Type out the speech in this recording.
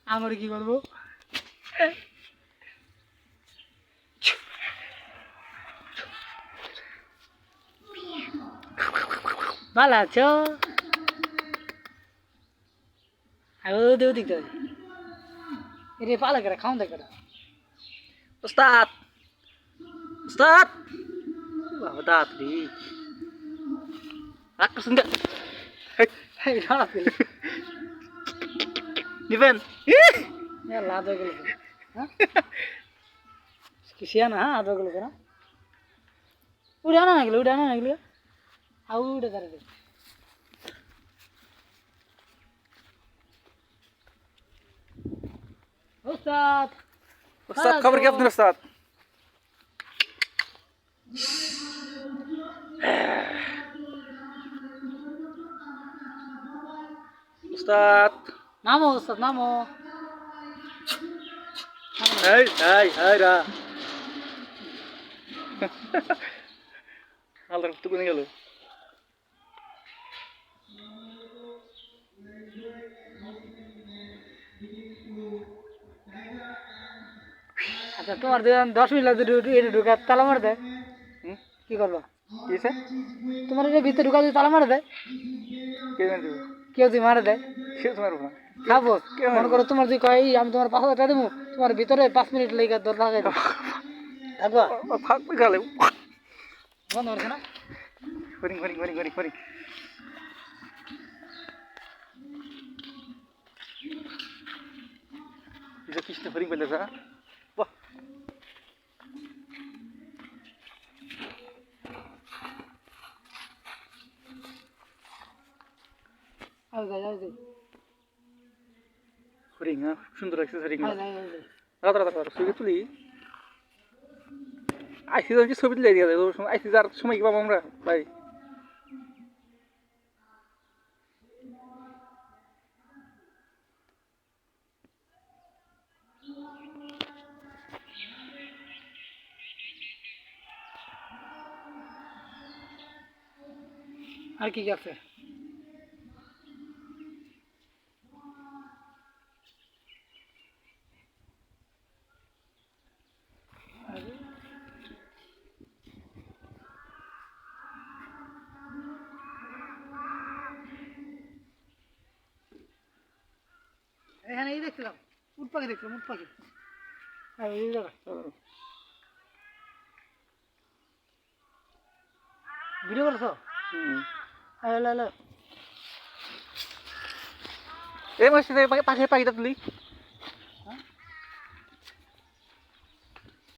আমার কি করবো? ভালো আছো? দেও দিক রে পালা করে খাওয়া দেখ উস্তাদ উস্তাদ বাবা দাঁতরি রাগ করছেন নিবেন লাভ হয়ে গেল কিসিয়া না আধ হয়ে গেল না উড়ে আনা না গেলো উড়ে দাঁড়াবে উস্তাদ উস্তাদ খবর কি আপনার উস্তাদ উস্তাদ নামো উস্তাদ নামো এই এই এই রা আল্লাহ তো কোনে গেল আচ্ছা তোমার 10 মিনিট লাগবে ঢুকা তালা মার দেয় কি করবো কিসে তোমার এটা ভিতরে ঢুকা যদি তালা মারে দেয় কে জানে দেব কেউ যদি মারে দেয় কে তোমার না খাবো মনে করো তোমার যদি কয় আমি তোমার 5,000 টাকা দেবো তোমার ভিতরে 5 মিনিট লেগে দর লাগাই দেবো থাকবা থাকবে গালে বন্ধ করছে না হরিং হরিং হরিং হরিং হরিং কৃষ্ণ হরিং পেলে যা বাহ হরিং হ্যাঁ সুন্দর লাগছে হরিং রাত রাত রাত ছবি তুলি আইসি তো ছবি তুলে দিয়ে দেবো আইসি যার সময় কি পাবো আমরা ভাই আর কি আছে এখানে এই দেখছিলাম উট পাখি দেখছিলাম উট পাখি এই জায়গা ভিডিও করছো এই মাসে পাখি পাখিটা তুলি